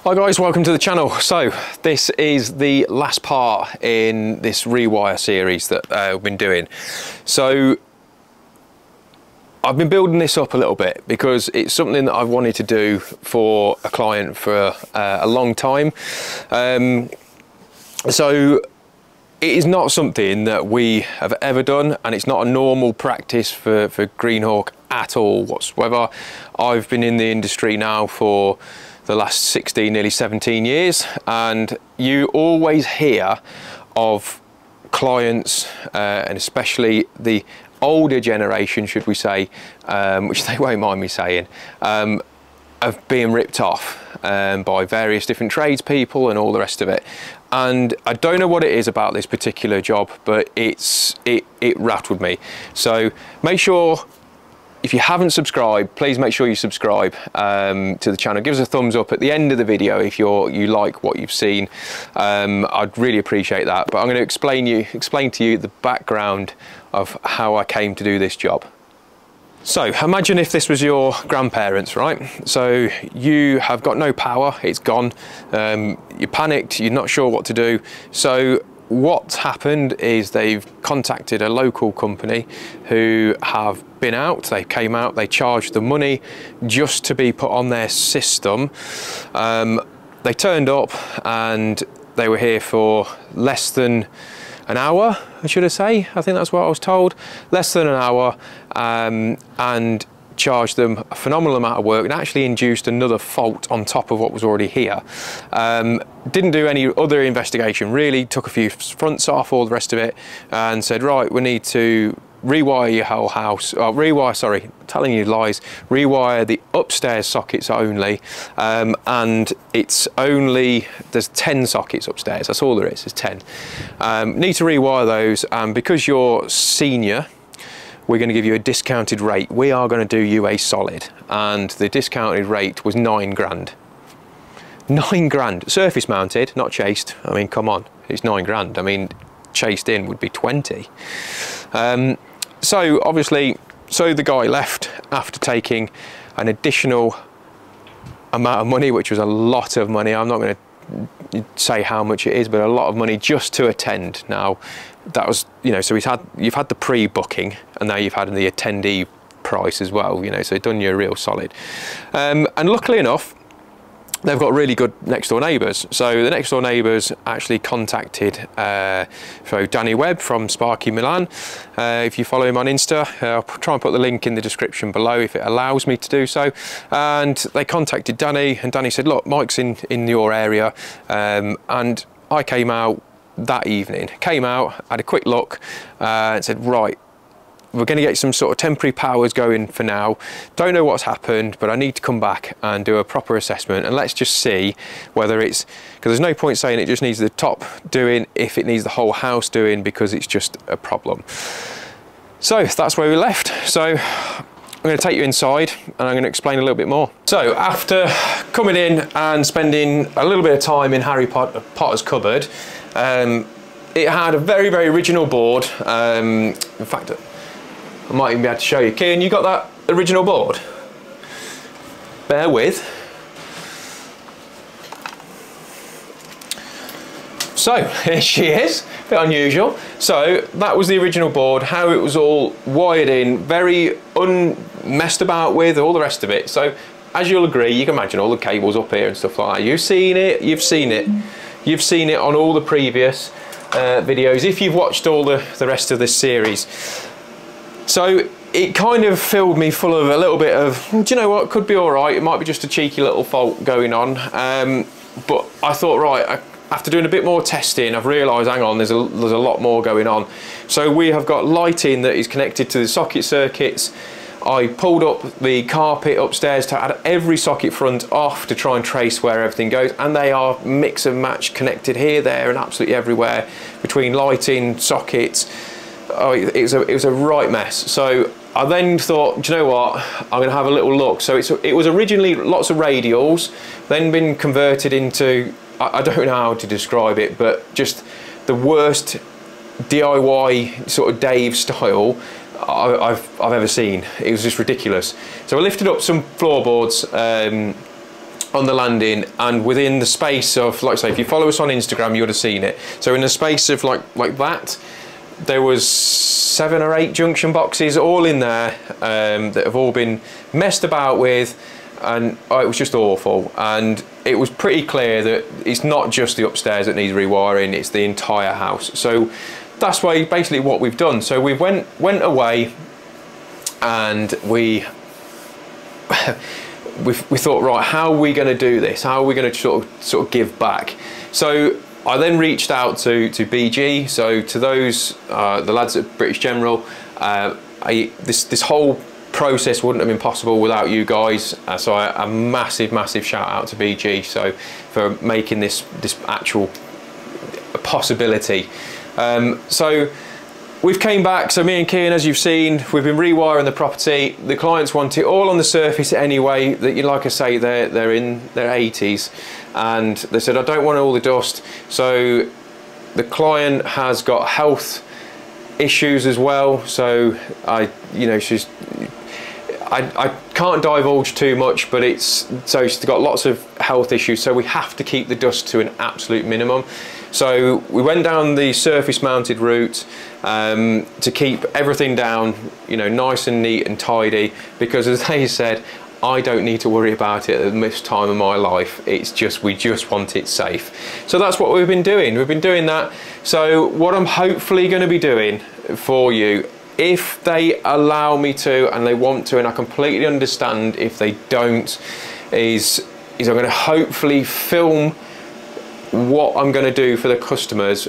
Hi guys, welcome to the channel. So this is the last part in this rewire series that we've been doing. So I've been building this up a little bit because it's something that I've wanted to do for a client for a long time. So it is not something that we have ever done, and it's not a normal practice for Greenhawk at all whatsoever. I've been in the industry now for the last 16, nearly 17 years, and you always hear of clients, and especially the older generation, should we say, which they won't mind me saying, of being ripped off by various different tradespeople and all the rest of it. And I don't know what it is about this particular job, but it rattled me. So make sure, if you haven't subscribed, please make sure you subscribe to the channel. Give us a thumbs up at the end of the video if you like what you've seen. I'd really appreciate that. But I'm going to explain to you the background of how I came to do this job. So imagine if this was your grandparents, right? So you have got no power, it's gone. You're panicked, you're not sure what to do. So what's happened is they've contacted a local company who have been out, they came out, they charged the money just to be put on their system. They turned up and they were here for less than an hour, should I say? I think that's what I was told. Less than an hour, and charged them a phenomenal amount of work and actually induced another fault on top of what was already here. Didn't do any other investigation really, took a few fronts off, all the rest of it, and said, right, we need to rewire your whole house, telling you lies, rewire the upstairs sockets only, and it's only, there's 10 sockets upstairs, that's all there is 10. Need to rewire those, and because you're senior, we're going to give you a discounted rate. We are going to do you a solid, and the discounted rate was 9 grand. 9 grand, surface mounted, not chased. I mean, come on, it's 9 grand. I mean, chased in would be 20. So obviously, the guy left after taking an additional amount of money, which was a lot of money. I'm not going to say how much it is, but a lot of money just to attend. Now, that was, you know, so you've had the pre-booking, and now you've had the attendee price as well, you know, so done you a real solid. And luckily enough, they've got really good next door neighbours. So the next door neighbours actually contacted Danny Webb from Sparky Milan. If you follow him on Insta, I'll try and put the link in the description below if it allows me to do so. And they contacted Danny, and Danny said, look, Mike's in your area. And I came out that evening, had a quick look, and said, right, we're going to get some sort of temporary powers going for now. Don't know what's happened, but I need to come back and do a proper assessment, and let's just see whether it's, because there's no point saying it just needs the top doing if it needs the whole house doing, because it's just a problem. So that's where we left. So I'm going to take you inside and I'm going to explain a little bit more. So after coming in and spending a little bit of time in Harry Potter's cupboard, it had a very, very original board. In fact, I might even be able to show you. Kian, you got that original board? Bear with. So here she is, a bit unusual. So that was the original board, how it was all wired in, very unmessed about with, all the rest of it. So as you'll agree, you can imagine all the cables up here and stuff like that. You've seen it, you've seen it. You've seen it on all the previous videos, if you've watched all the rest of this series. So it kind of filled me full of a little bit of, do you know what, could be all right, it might be just a cheeky little fault going on. But I thought, right, after doing a bit more testing, I've realised, hang on, there's a lot more going on. So we have got lighting that is connected to the socket circuits. I pulled up the carpet upstairs to add every socket front off to try and trace where everything goes, and they are mix and match connected here, there and absolutely everywhere between lighting, sockets. Oh, it was a right mess. So I then thought, do you know what, I'm going to have a little look. So it was originally lots of radials, then been converted into, I don't know how to describe it, but just the worst DIY sort of Dave style I've ever seen. It was just ridiculous. So I lifted up some floorboards on the landing, and within the space of, like I say, if you follow us on Instagram, you would have seen it. So in the space of like that, there was 7 or 8 junction boxes all in there that have all been messed about with, and it was just awful. And it was pretty clear that it's not just the upstairs that needs rewiring, it's the entire house. So that's basically what we've done. So we went away, and we thought, right, how are we going to do this? How are we going to sort of give back? So I then reached out to BG, so to those, the lads at British General. This whole process wouldn't have been possible without you guys, so a massive shout out to BG, so for making this actual possibility. So we've came back, so me and Kian, as you've seen, we've been rewiring the property. The clients want it all on the surface anyway. That, like I say, they're in their 80s, and they said, I don't want all the dust. So the client has got health issues as well. So I can't divulge too much, but she's got lots of health issues. So we have to keep the dust to an absolute minimum. So we went down the surface mounted route to keep everything down, nice and neat and tidy, because as they said, I don't need to worry about it at this time of my life. We just want it safe. So that's what we've been doing. We've been doing that. So what I'm hopefully going to be doing for you, if they allow me to and they want to, and I completely understand if they don't, is I'm going to hopefully film what I'm going to do for the customers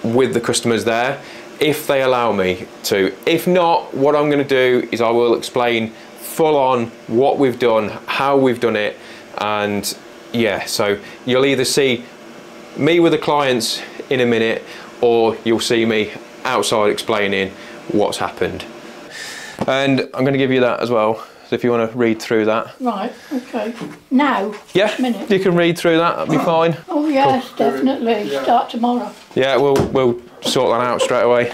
with the customers there, if they allow me to. If not, what I'm going to do is I will explain full on what we've done, how we've done it, and yeah, so you'll either see me with the clients in a minute, or you'll see me outside explaining what's happened. And I'm going to give you that as well, so if you want to read through that. Right, okay. Now? Yeah, minute. You can read through that, that'll be fine. Oh yes, cool. Definitely. Yeah. Start tomorrow. Yeah, we'll sort that out straight away.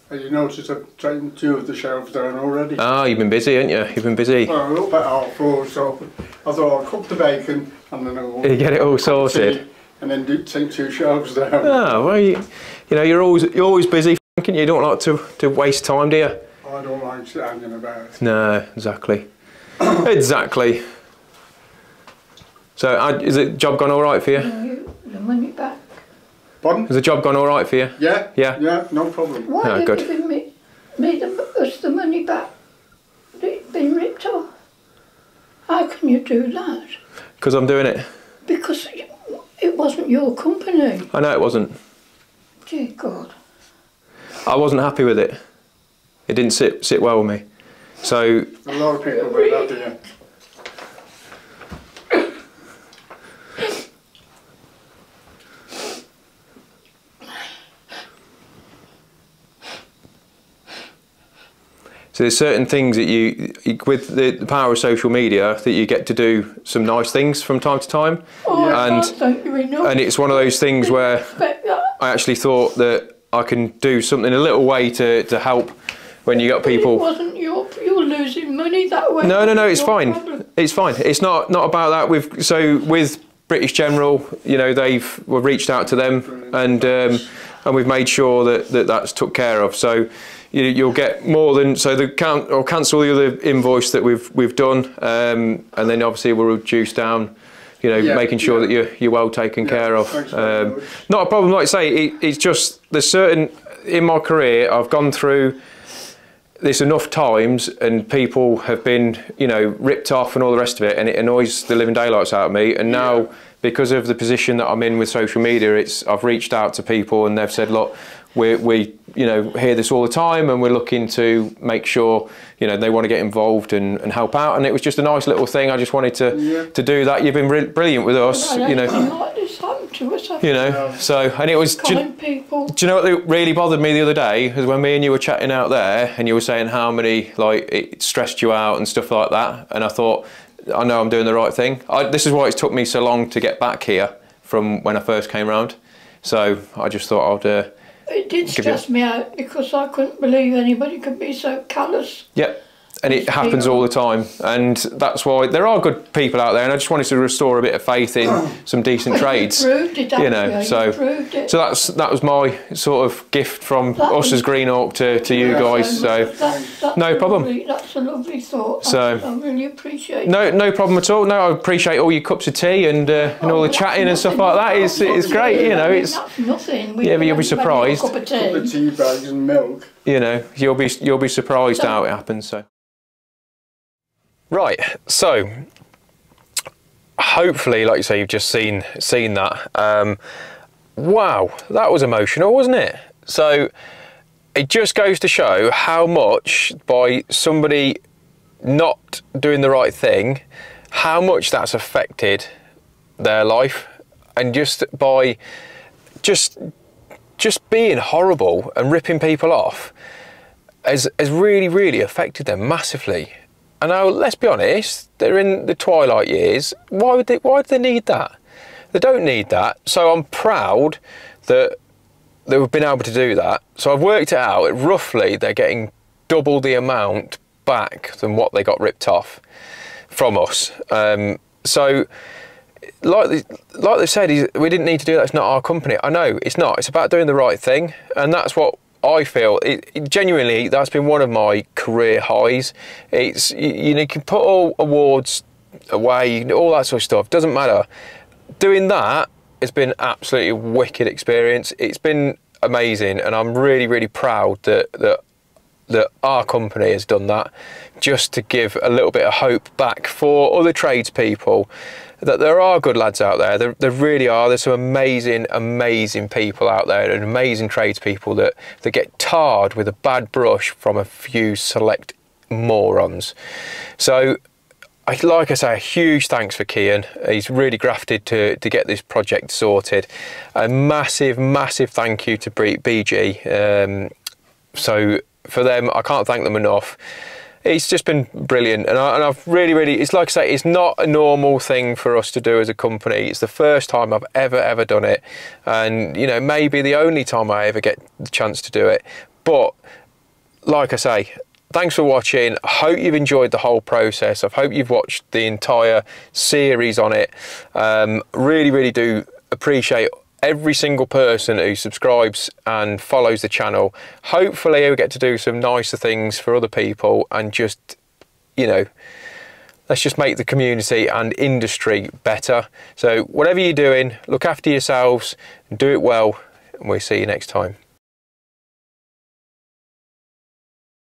Have you noticed I've taken 2 of the shelves down already? Oh, you've been busy, haven't you? You've been busy. Well, a little bit out for, so I thought I'll cook the bacon and then I'll get it all sorted. And then take 2 shelves down. Oh, well, you're always busy, Frank, and you don't like to waste time, do you? I don't like hanging about. No, exactly. Exactly. So, is the job gone all right for you? No, the money back. Pardon? Has the job gone all right for you? Yeah. Yeah? Yeah, no problem. Why Oh, have good. you given us the money back? It's been ripped off. How can you do that? Because I'm doing it. Because it wasn't your company. I know it wasn't. Dear God. I wasn't happy with it. It didn't sit well with me. So A lot of people do that, do you? So there's certain things that you with the power of social media, that you get to do some nice things from time to time. Oh, I can't thank you enough. And it's one of those things where I actually thought that I can do something a little way to help when you got people. It wasn't you're losing money that way. No, it's fine. Problem. It's fine. It's not about that. With British General, we've reached out to them, and we've made sure that's took care of. So you'll get more than I'll cancel the other invoice that we've done, and then obviously we'll reduce down. Making sure that you're well taken care of. Not a problem. Like I say, it's just there's certain in my career I've gone through this enough times, and people have been ripped off and all the rest of it, and it annoys the living daylights out of me. And now, because of the position that I'm in with social media, I've reached out to people and they've said, look, we hear this all the time, and we're looking to make sure they want to get involved and help out. And it was just a nice little thing. I just wanted to do that. You've been brilliant with us. Like this happened to us. So, and it was. Do you know what really bothered me the other day? Was when me and you were chatting out there, and you were saying how many it stressed you out and stuff like that. And I thought, I know I'm doing the right thing. This is why it took me so long to get back here from when I first came round. So I just thought It did stress me out because I couldn't believe anybody could be so callous. Yep. And it happens all the time, and that's why there are good people out there. And I just wanted to restore a bit of faith in some decent trades. You proved it, you know. So that was my sort of gift from us as Greenhawk to you guys. So that's no problem. That's a lovely thought. So I really appreciate it. No problem at all. No, I appreciate all your cups of tea and all the chatting and stuff like that. It's great. You know, it's that's nothing. Yeah, but you'll be surprised. Couple of tea bags and milk. You know, you'll be surprised how it happens. So. Right, so hopefully, like you say, you've just seen that. Wow, that was emotional, wasn't it? So it just goes to show how much by somebody not doing the right thing, how much that's affected their life, and just by just being horrible and ripping people off has really affected them massively. And now, let's be honest, they're in the twilight years. Why do they need that? They don't need that. So I'm proud that they've been able to do that. So I've worked it out. Roughly, they're getting double the amount back than what they got ripped off from us. So, like they said, we didn't need to do that. It's not our company. I know, it's not. It's about doing the right thing. And that's what I feel. Genuinely, that's been one of my career highs. It's, you know, you can put all awards away, all that sort of stuff, doesn't matter. Doing that has been absolutely a wicked experience. It's been amazing, and I'm really proud that our company has done that, just to give a little bit of hope back for other tradespeople, that there are good lads out there. There really are. There's some amazing people out there, and amazing tradespeople that get tarred with a bad brush from a few select morons. So, like I say, a huge thanks for Kian. He's really grafted to get this project sorted. A massive thank you to BG. So for them, I can't thank them enough. It's just been brilliant, and I've really, it's like I say, it's not a normal thing for us to do as a company. It's the first time I've ever done it, and you know, maybe the only time I ever get the chance to do it. But like I say, thanks for watching. I hope you've enjoyed the whole process. I hope you've watched the entire series on it. Really do appreciate every single person who subscribes and follows the channel. Hopefully we get to do some nicer things for other people, and just, you know, let's just make the community and industry better. So whatever you're doing, look after yourselves and do it well, and we'll see you next time.